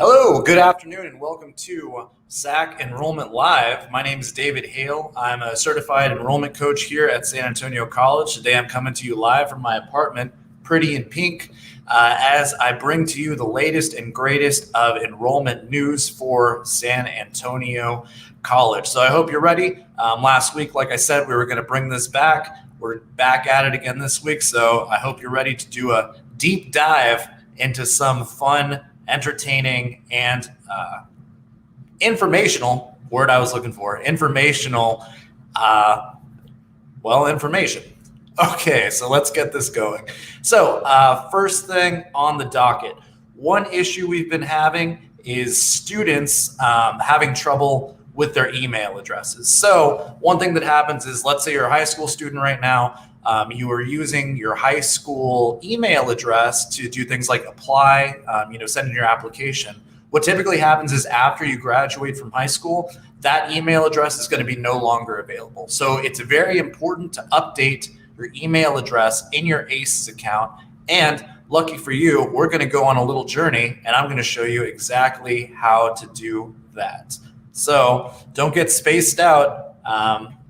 Hello, good afternoon, and welcome to SAC Enrollment Live. My name is David Hale. I'm a certified enrollment coach here at San Antonio College. Today I'm coming to you live from my apartment, pretty in pink, as I bring to you the latest and greatest of enrollment news for San Antonio College. So I hope you're ready. Last week, like I said, we were going to bring this back. We're back at it again this week, so I hope you're ready to do a deep dive into some fun, entertaining, and informational word I was looking for. Informational, information. Okay, so let's get this going. So first thing on the docket, one issue we've been having is students having trouble with their email addresses. So one thing that happens is, let's say you're a high school student right now. You are using your high school email address to do things like apply, send in your application. What typically happens is after you graduate from high school, that email address is going to be no longer available. So it's very important to update your email address in your ACES account. And lucky for you, we're going to go on a little journey, and I'm going to show you exactly how to do that. So don't get spaced out.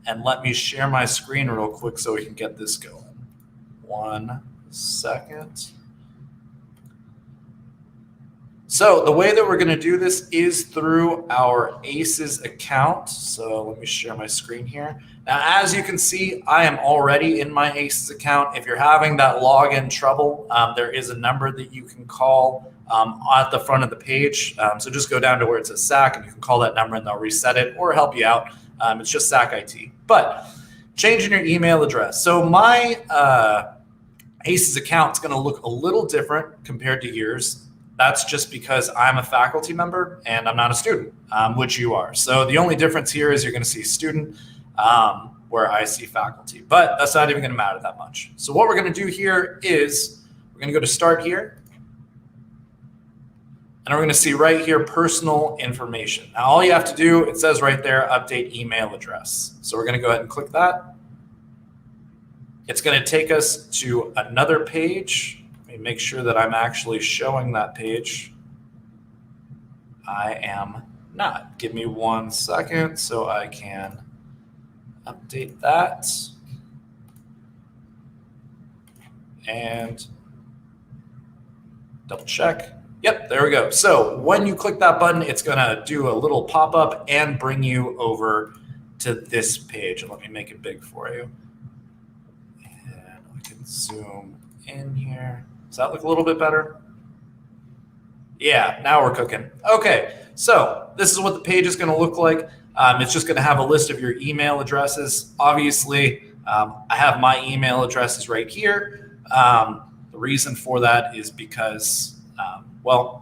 And let me share my screen real quick so we can get this going. 1 second. So the way that we're going to do this is through our ACES account. So let me share my screen here. Now, as you can see, I am already in my ACES account. If you're having that login trouble, there is a number that you can call at the front of the page. So just go down to where it says SAC, and you can call that number and they'll reset it or help you out. It's just SAC IT. But changing your email address. So my ACES account is going to look a little different compared to yours. That's just because I'm a faculty member and I'm not a student, which you are. So the only difference here is you're going to see student where I see faculty. But that's not even going to matter that much. So what we're going to do here is we're going to go to Start here. And we're going to see right here, personal information. Now, all you have to do, it says right there, update email address. So we're going to go ahead and click that. It's going to take us to another page. Let me make sure that I'm actually showing that page. I am not. Give me 1 second so I can update that. And double check. Yep, there we go. So when you click that button, it's going to do a little pop-up and bring you over to this page. And let me make it big for you. And I can zoom in here. Does that look a little bit better? Yeah, now we're cooking. Okay, so this is what the page is going to look like. It's just going to have a list of your email addresses. Obviously, I have my email addresses right here. The reason for that is because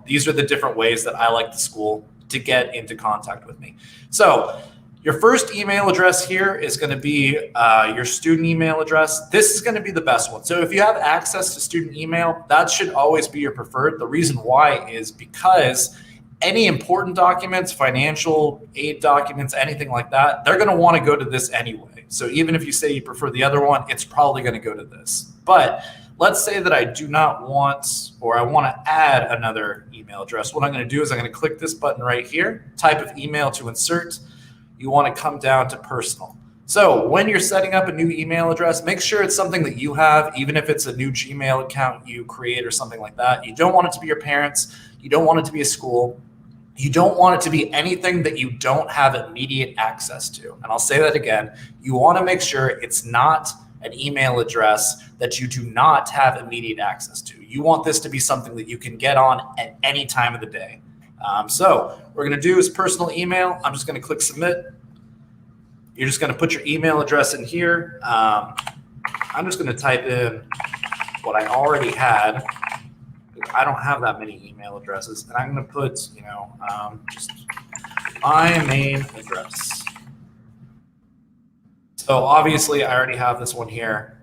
these are the different ways that I like the school to get into contact with me. So your first email address here is going to be your student email address. This is going to be the best one. So if you have access to student email, that should always be your preferred. The reason why is because any important documents, financial aid documents, anything like that, they're going to want to go to this anyway. So even if you say you prefer the other one, it's probably going to go to this. But let's say that I do not want, or I want to add another email address. What I'm going to do is I'm going to click this button right here, type of email to insert. You want to come down to personal. So when you're setting up a new email address, make sure it's something that you have, even if it's a new Gmail account you create or something like that. You don't want it to be your parents. You don't want it to be a school. You don't want it to be anything that you don't have immediate access to. And I'll say that again. You want to make sure it's not an email address that you do not have immediate access to. You want this to be something that you can get on at any time of the day. So what we're going to do is personal email. I'm just going to click submit. You're just going to put your email address in here. I'm just going to type in what I already had. I don't have that many email addresses. And I'm going to put, just my main address. So obviously I already have this one here,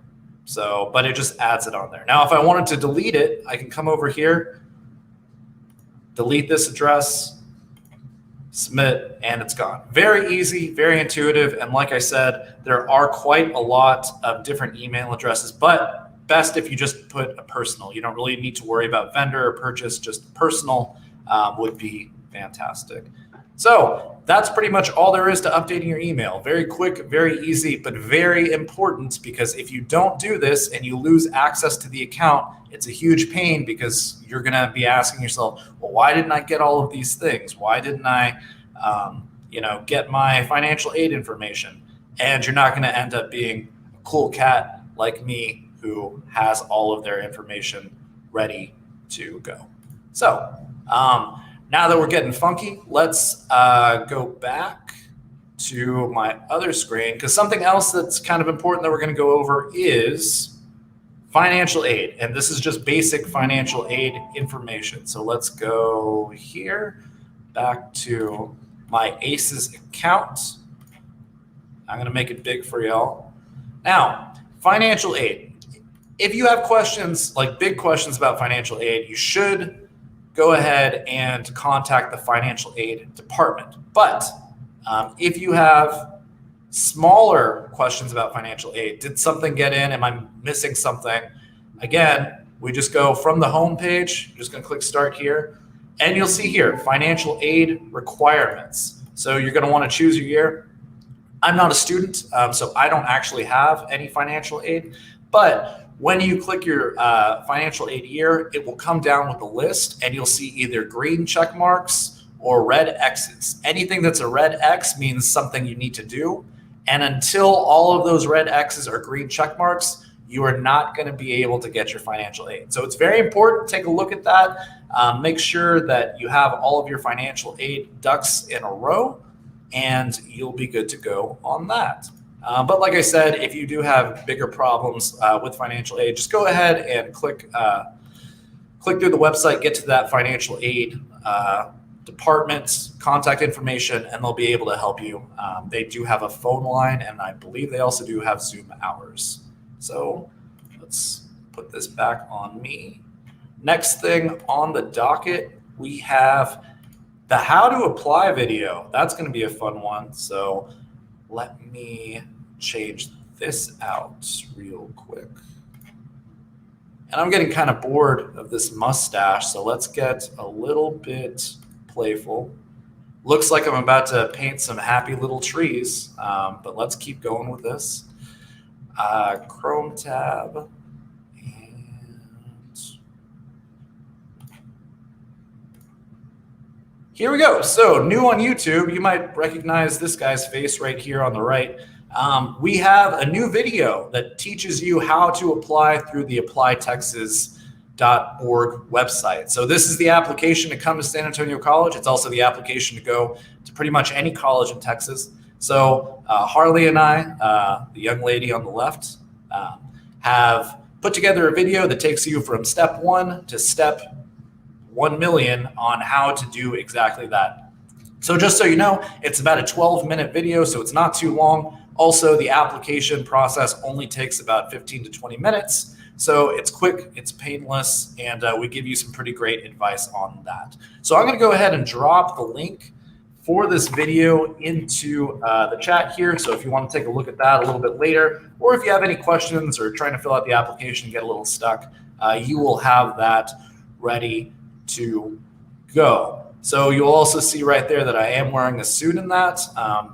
but it just adds it on there. Now, if I wanted to delete it, I can come over here, delete this address, submit, and it's gone. Very easy, very intuitive. And like I said, there are quite a lot of different email addresses, but best if you just put a personal. You don't really need to worry about vendor or purchase, just personal. would be fantastic. So that's pretty much all there is to updating your email. Very quick, very easy, but very important, because if you don't do this and you lose access to the account, it's a huge pain, because you're going to be asking yourself, well, why didn't I get all of these things? Why didn't I, get my financial aid information? And you're not going to end up being a cool cat like me who has all of their information ready to go. So, now that we're getting funky, let's go back to my other screen, because something else that's kind of important that we're going to go over is financial aid. And this is just basic financial aid information. So let's go here, back to my ACES account. I'm going to make it big for y'all. Now, financial aid. If you have questions, like big questions about financial aid, you should go ahead and contact the financial aid department. But if you have smaller questions about financial aid, did something get in? Am I missing something? Again, we just go from the home page. I'm just going to click start here. And you'll see here, financial aid requirements. So you're going to want to choose your year. I'm not a student, so I don't actually have any financial aid. But when you click your financial aid year, it will come down with a list, and you'll see either green check marks or red X's. Anything that's a red X means something you need to do. And until all of those red X's are green check marks, you are not going to be able to get your financial aid. So it's very important to take a look at that. Make sure that you have all of your financial aid ducks in a row, and you'll be good to go on that. But like I said, if you do have bigger problems with financial aid, just go ahead and click through the website, get to that financial aid department, contact information, and they'll be able to help you. They do have a phone line, and I believe they also do have Zoom hours. So let's put this back on me. Next thing on the docket, we have the how to apply video. That's going to be a fun one. So let me change this out real quick. And I'm getting kind of bored of this mustache, so let's get a little bit playful. Looks like I'm about to paint some happy little trees, but let's keep going with this. Chrome tab. And here we go. So new on YouTube, you might recognize this guy's face right here on the right. We have a new video that teaches you how to apply through the applytexas.org website. So this is the application to come to San Antonio College. It's also the application to go to pretty much any college in Texas. So Harley and I, the young lady on the left, have put together a video that takes you from step 1 to step 1 million on how to do exactly that. So just so you know, it's about a 12-minute video, so it's not too long. Also, the application process only takes about 15 to 20 minutes. So it's quick, it's painless, and we give you some pretty great advice on that. So I'm going to go ahead and drop the link for this video into the chat here. So if you want to take a look at that a little bit later, or if you have any questions or trying to fill out the application and get a little stuck, you will have that ready to go. So you'll also see right there that I am wearing a suit in that.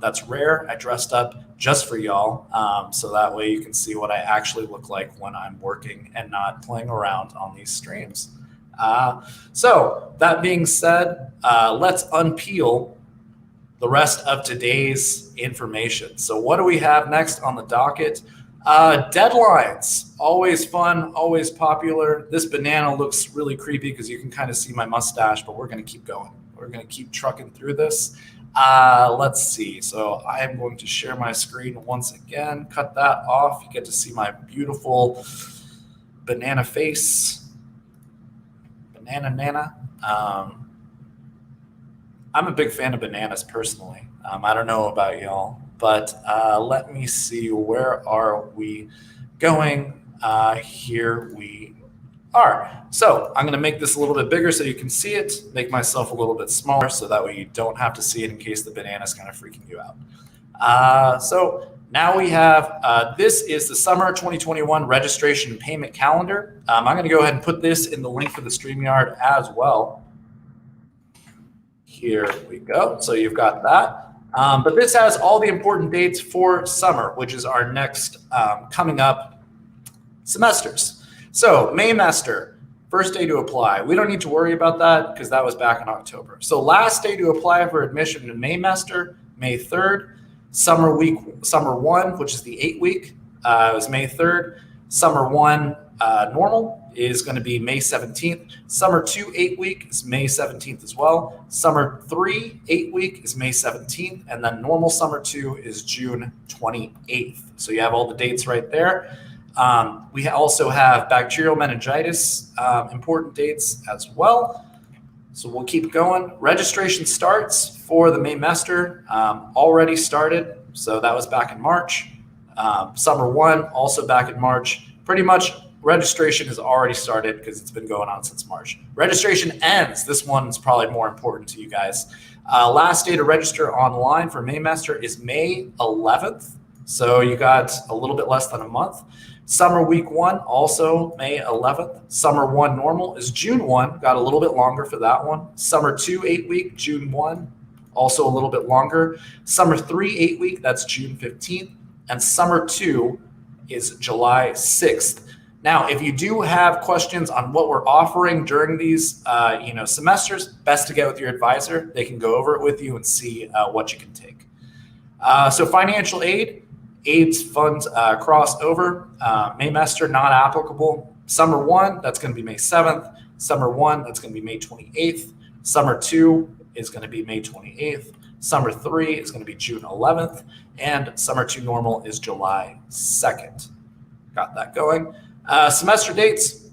That's rare. I dressed up just for y'all. So that way you can see what I actually look like when I'm working and not playing around on these streams. So that being said, let's unpeel the rest of today's information. So what do we have next on the docket? Deadlines, always fun, always popular. This banana looks really creepy because you can kind of see my mustache, but we're going to keep going. We're going to keep trucking through this. Let's see. So I am going to share my screen once again, cut that off. You get to see my beautiful banana face. Banana nana. I'm a big fan of bananas personally. I don't know about y'all, but let me see. Where are we going? Here we are. So I'm going to make this a little bit bigger so you can see it, make myself a little bit smaller so that way you don't have to see it in case the banana is kind of freaking you out. So now we have, this is the summer 2021 registration and payment calendar. I'm going to go ahead and put this in the link for the StreamYard as well. Here we go. So you've got that. But this has all the important dates for summer, which is our next coming up semesters. So Maymester, first day to apply. We don't need to worry about that because that was back in October. So last day to apply for admission in Maymester, May 3rd. Summer 1, which is the 8-week, is May 3rd. Summer 1 normal is going to be May 17th. Summer 2 8-week is May 17th as well. Summer 3 8-week is May 17th. And then normal summer 2 is June 28th. So you have all the dates right there. We also have bacterial meningitis, important dates as well. So we'll keep going. Registration starts for the Maymester already started. So that was back in March. Summer 1 also back in March. Pretty much registration has already started because it's been going on since March. Registration ends. This one's probably more important to you guys. Last day to register online for Maymester is May 11th. So you got a little bit less than a month. Summer week 1, also May 11th. Summer 1 normal is June 1. Got a little bit longer for that one. Summer 2 8-week, June 1, also a little bit longer. Summer 3 8-week, that's June 15th. And summer 2 is July 6th. Now, if you do have questions on what we're offering during these semesters, best to get with your advisor. They can go over it with you and see what you can take. So financial aid, AIDS funds cross over. Maymester not applicable. Summer 1, that's going to be May 7th. Summer 1, that's going to be May 28th. Summer 2 is going to be May 28th. Summer 3 is going to be June 11th. And summer 2 normal is July 2nd. Got that going. Semester dates.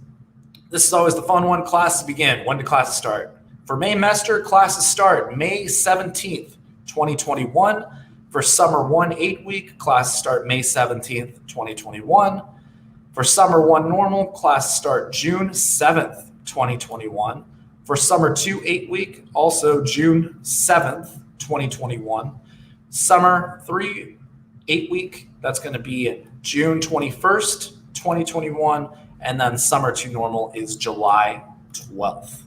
This is always the fun one. Classes begin. When do classes start? For Maymester, classes start May 17th, 2021. For summer 1 8-week, classes start May 17th, 2021. For summer 1 normal, classes start June 7th, 2021. For summer 2 8-week, also June 7th, 2021. Summer 3 8-week, that's going to be June 21st, 2021. And then summer 2 normal is July 12th.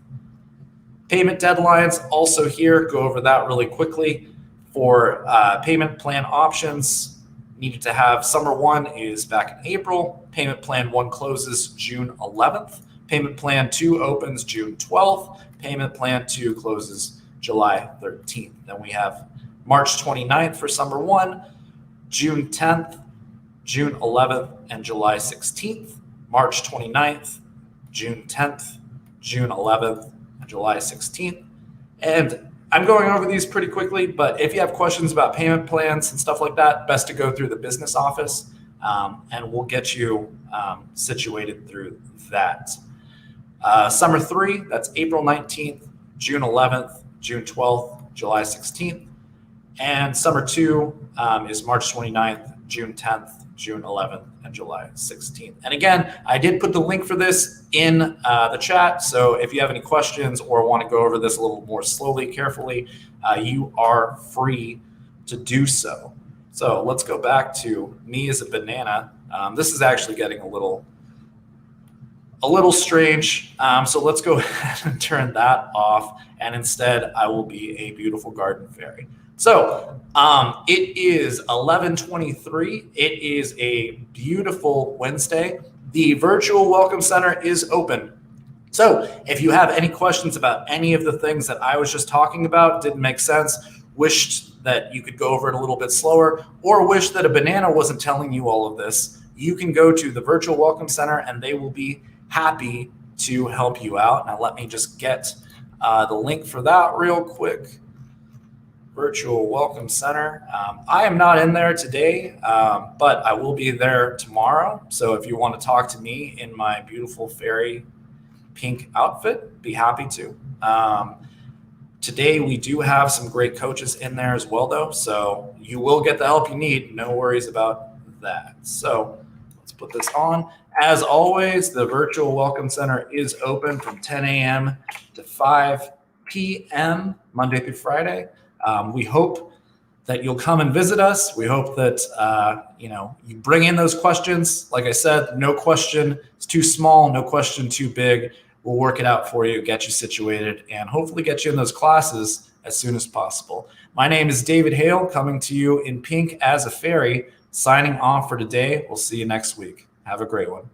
Payment deadlines also here. Go over that really quickly. For payment plan options, needed to have summer 1 is back in April. Payment plan 1 closes June 11th. Payment plan 2 opens June 12th. Payment plan 2 closes July 13th. Then we have March 29th for summer 1, June 10th, June 11th, and July 16th. March 29th, June 10th, June 11th, and July 16th. And I'm going over these pretty quickly, but if you have questions about payment plans and stuff like that, best to go through the business office, and we'll get you situated through that. Summer 3, that's April 19th, June 11th, June 12th, July 16th. And summer 2 is March 29th, June 10th, June 11th, and July 16th. And again, I did put the link for this in the chat. So if you have any questions or want to go over this a little more slowly, carefully, you are free to do so. So let's go back to me as a banana. This is actually getting a little strange. So let's go ahead and turn that off. And instead, I will be a beautiful garden fairy. So it is 11:23. It is a beautiful Wednesday. The virtual welcome center is open. So if you have any questions about any of the things that I was just talking about, didn't make sense, wished that you could go over it a little bit slower, or wish that a banana wasn't telling you all of this, you can go to the virtual welcome center and they will be happy to help you out. Now let me just get the link for that real quick. Virtual Welcome Center. I am not in there today, but I will be there tomorrow. So if you want to talk to me in my beautiful fairy pink outfit, be happy to. Today we do have some great coaches in there as well, though. So you will get the help you need. No worries about that. So let's put this on. As always, the Virtual Welcome Center is open from 10 a.m. to 5 p.m. Monday through Friday. We hope that you'll come and visit us. We hope that you bring in those questions. Like I said, no question is too small, no question too big. We'll work it out for you, get you situated, and hopefully get you in those classes as soon as possible. My name is David Hale, coming to you in pink as a fairy, signing off for today. We'll see you next week. Have a great one.